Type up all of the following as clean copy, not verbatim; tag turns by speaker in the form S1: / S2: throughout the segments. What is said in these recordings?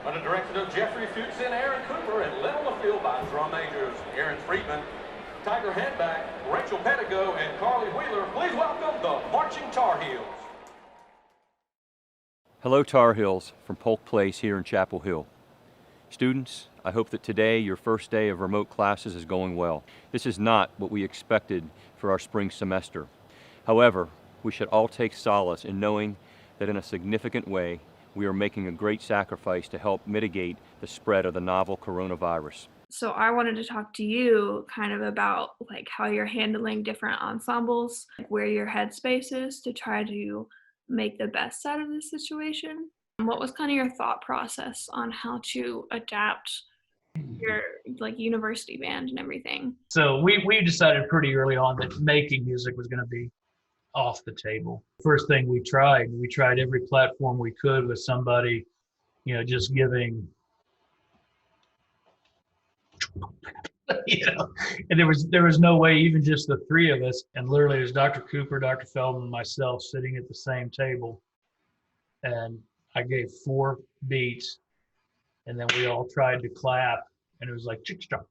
S1: Under direction of Jeffrey Fuchs and Aaron Cooper, and led on the field by drum majors Aaron Friedman, Tiger Headback, Rachel Pettigo, and Carly Wheeler. Please welcome the Marching Tar Heels.
S2: Hello Tar Heels from Polk Place here in Chapel Hill. Students, I hope that today, your first day of remote classes, is going well. This is not what we expected for our spring semester. However, we should all take solace in knowing that in a significant way, we are making a great sacrifice to help mitigate the spread of the novel coronavirus.
S3: So I wanted to talk to you kind of about like how you're handling different ensembles, where your headspace is to try to make the best out of this situation. And what was kind of your thought process on how to adapt your like university band and everything?
S4: So we decided pretty early on that making music was going to be off the table. First thing we tried every platform we could with somebody, just giving, and there was no way, even just the three of us, and literally there's Dr. Cooper, Dr. Feldman, and myself sitting at the same table, and I gave 4 beats, and then we all tried to clap, and it was like chick-stop.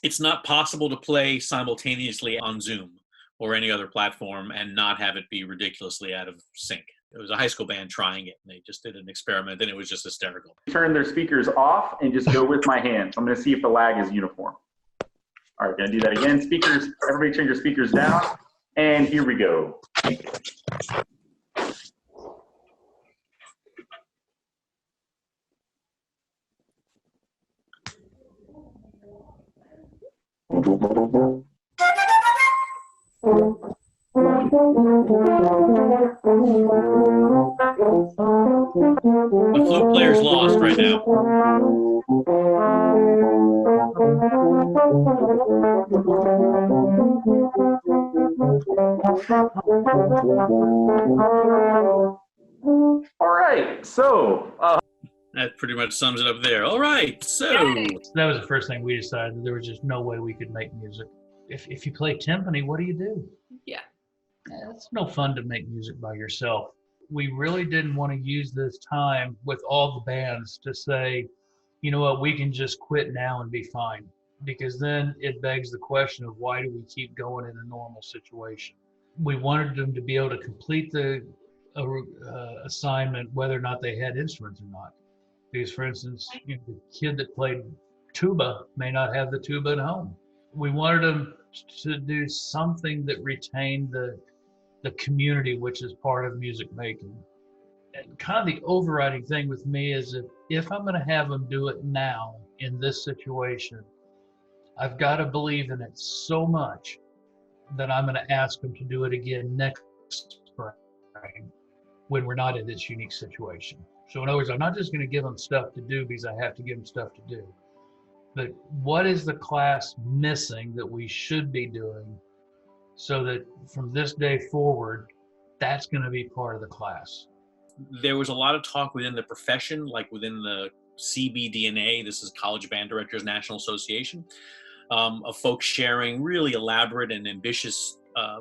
S5: It's not possible to play simultaneously on Zoom or any other platform and not have it be ridiculously out of sync. It was a high school band trying it, and they just did an experiment, and it was just hysterical.
S6: Turn their speakers off and just go with my hands. I'm going to see if the lag is uniform. All right, going to do that again. Speakers, everybody turn your speakers down, and here we go.
S5: The flute player's lost right now.
S6: All right, so
S5: That pretty much sums it up there. All right, so
S4: That was the first thing we decided. There was just no way we could make music. If you play timpani, what do you do?
S3: Yeah.
S4: It's no fun to make music by yourself. We really didn't want to use this time with all the bands to say, you know what, we can just quit now and be fine. Because then it begs the question of why do we keep going in a normal situation? We wanted them to be able to complete the assignment whether or not they had instruments or not. Because, for instance, the kid that played tuba may not have the tuba at home. We wanted them to do something that retained the community, which is part of music making. And kind of the overriding thing with me is if I'm going to have them do it now in this situation, I've got to believe in it so much that I'm going to ask them to do it again next spring when we're not in this unique situation. So in other words, I'm not just going to give them stuff to do because I have to give them stuff to do. But what is the class missing that we should be doing so that from this day forward, that's going to be part of the class?
S5: there was a lot of talk within the profession, like within the CBDNA, this is College Band Directors National Association, of folks sharing really elaborate and ambitious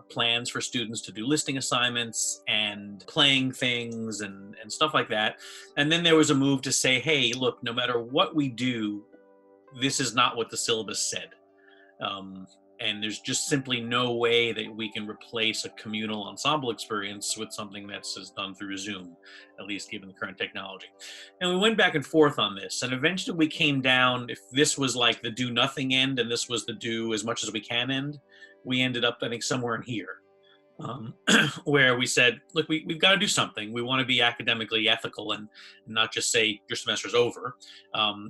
S5: plans for students to do listing assignments and playing things and stuff like that. And then there was a move to say, hey, look, no matter what we do, this is not what the syllabus said. And there's just simply no way that we can replace a communal ensemble experience with something that's done through Zoom, at least given the current technology. And we went back and forth on this, and eventually we came down, if this was like the do nothing end and this was the do as much as we can end, we ended up, I think, somewhere in here, where we said, look, we've got to do something. We want to be academically ethical and not just say your semester's over.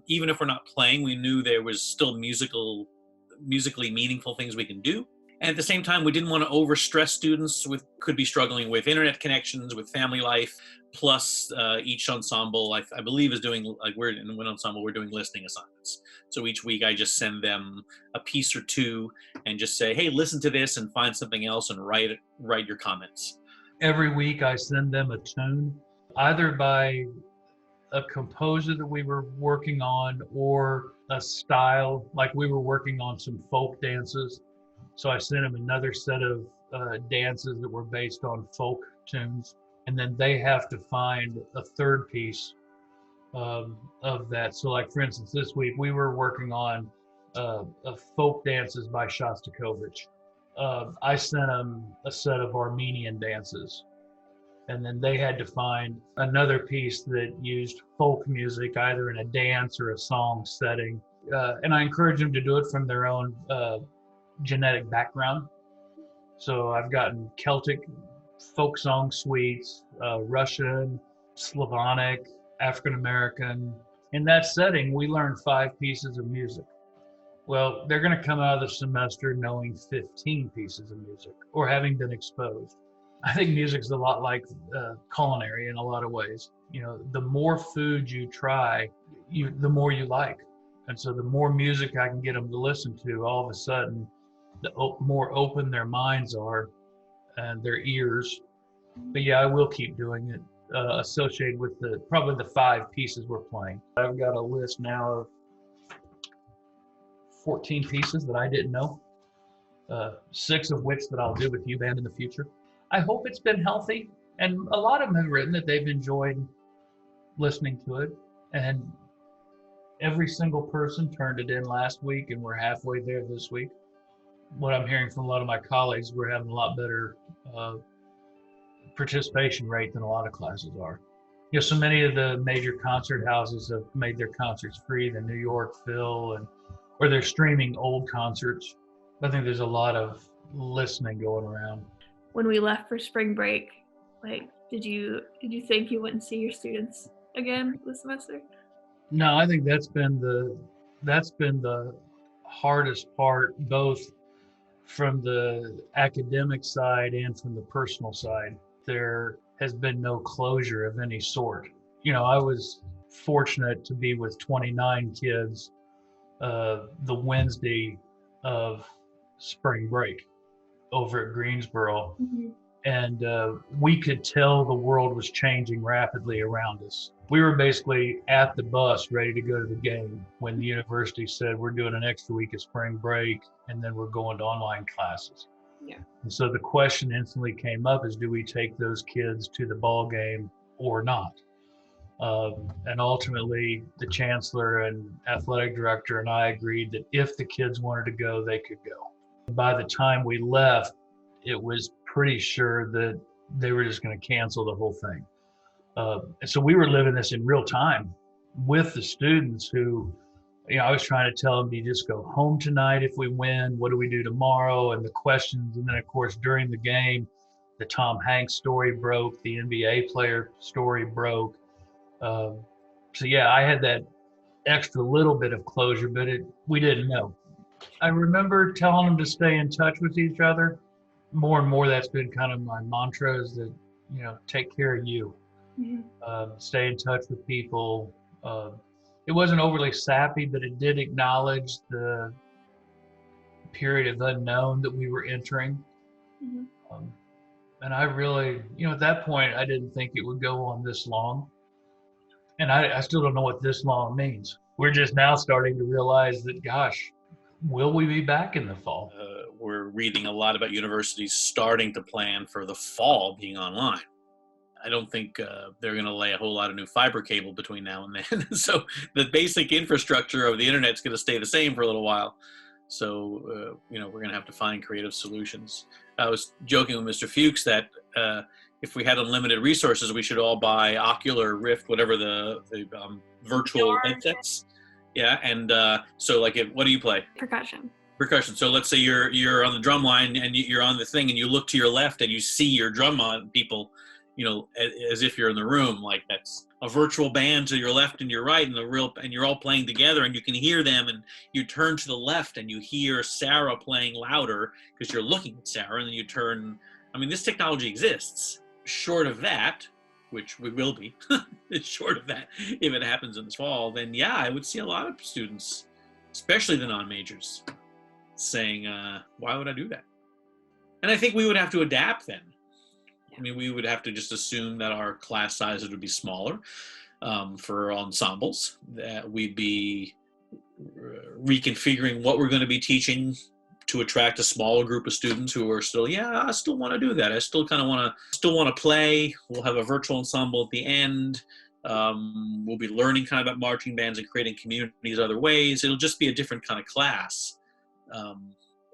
S5: Even if we're not playing, we knew there was still musically meaningful things we can do. And at the same time, we didn't want to overstress students with could be struggling with internet connections, with family life, plus each ensemble, I believe, is doing, like we're in one ensemble, we're doing listening assignments. So each week I just send them a piece or two and just say, hey, listen to this and find something else and write your comments. Every
S4: week I send them a tune, either by a composer that we were working on or a style, like we were working on some folk dances. So I sent them another set of dances that were based on folk tunes. And then they have to find a third piece of that. So like, for instance, this week we were working on folk dances by Shostakovich. I sent them a set of Armenian dances, and then they had to find another piece that used folk music, either in a dance or a song setting. And I encourage them to do it from their own genetic background. So I've gotten Celtic folk song suites, Russian, Slavonic, African American. In that setting, we learned 5 pieces of music. Well, they're going to come out of the semester knowing 15 pieces of music or having been exposed. I think music's a lot like culinary in a lot of ways. You know, the more food you try, the more you like. And so the more music I can get them to listen to, all of a sudden, the more open their minds are and their ears. But yeah, I will keep doing it associated with probably the 5 pieces we're playing. I've got a list now of 14 pieces that I didn't know, 6 of which that I'll do with UBand in the future. I hope it's been healthy, and a lot of them have written that they've enjoyed listening to it, and every single person turned it in last week, and we're halfway there this week. What I'm hearing from a lot of my colleagues, we're having a lot better participation rate than a lot of classes are. You know, so many of the major concert houses have made their concerts free, the New York, Phil, or they're streaming old concerts. I think there's a lot of listening going around.
S3: When we left for spring break, like, did you think you wouldn't see your students again this semester?
S4: No, I think that's been the hardest part, both from the academic side and from the personal side. There has been no closure of any sort. You know, I was fortunate to be with 29 kids the Wednesday of spring break over at Greensboro.
S3: Mm-hmm.
S4: And we could tell the world was changing rapidly around us. We were basically at the bus ready to go to the game when the university said we're doing an extra week of spring break and then we're going to online classes.
S3: Yeah.
S4: And so the question instantly came up is, do we take those kids to the ball game or not? And ultimately, the chancellor and athletic director and I agreed that if the kids wanted to go, they could go. By the time we left, it was pretty sure that they were just going to cancel the whole thing. And so we were living this in real time with the students who, you know, I was trying to tell them, do you just go home tonight if we win? What do we do tomorrow? And the questions. And then, of course, during the game, the Tom Hanks story broke, the NBA player story broke. So yeah, I had that extra little bit of closure, but we didn't know. I remember telling them to stay in touch with each other. More and more, that's been kind of my mantra, is that, you know, take care of you. Mm-hmm. Stay in touch with people. It wasn't overly sappy, but it did acknowledge the period of unknown that we were entering. Mm-hmm. And I really, you know, at that point, I didn't think it would go on this long. And I still don't know what this long means. We're just now starting to realize that, gosh, will we be back in the fall?
S5: We're reading a lot about universities starting to plan for the fall being online. I don't think they're going to lay a whole lot of new fiber cable between now and then. So the basic infrastructure of the internet's going to stay the same for a little while. So, you know, we're going to have to find creative solutions. I was joking with Mr. Fuchs that if we had unlimited resources, we should all buy Ocular Rift, whatever the virtual headsets. Yeah, and so like, what do you play?
S3: Percussion.
S5: So let's say you're on the drum line and you're on the thing and you look to your left and you see your drum on people, you know, as if you're in the room. Like, that's a virtual band to your left and your right, and you're all playing together and you can hear them, and you turn to the left and you hear Ciara playing louder because you're looking at Ciara, and then you turn. I mean, this technology exists. Short of that, which we will be, short of that, if it happens in the fall, then yeah, I would see a lot of students, especially the non-majors, saying, why would I do that? And I think we would have to adapt then. I mean, we would have to just assume that our class sizes would be smaller for ensembles, that we'd be reconfiguring what we're going to be teaching to attract a smaller group of students who are still, I still want to do that. I still kind of want to play. We'll have a virtual ensemble at the end. We'll be learning kind of about marching bands and creating communities other ways. It'll just be a different kind of class,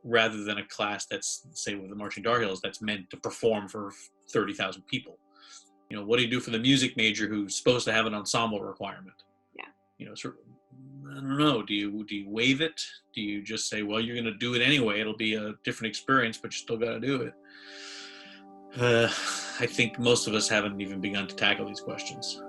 S5: rather than a class that's, say, with the Marching Tar Heels, that's meant to perform for 30,000 people. You know, what do you do for the music major who's supposed to have an ensemble requirement?
S3: Yeah.
S5: You know, sort of, I don't know. Do you waive it? Do you just say, well, you're going to do it anyway? It'll be a different experience, but you still got to do it. I think most of us haven't even begun to tackle these questions.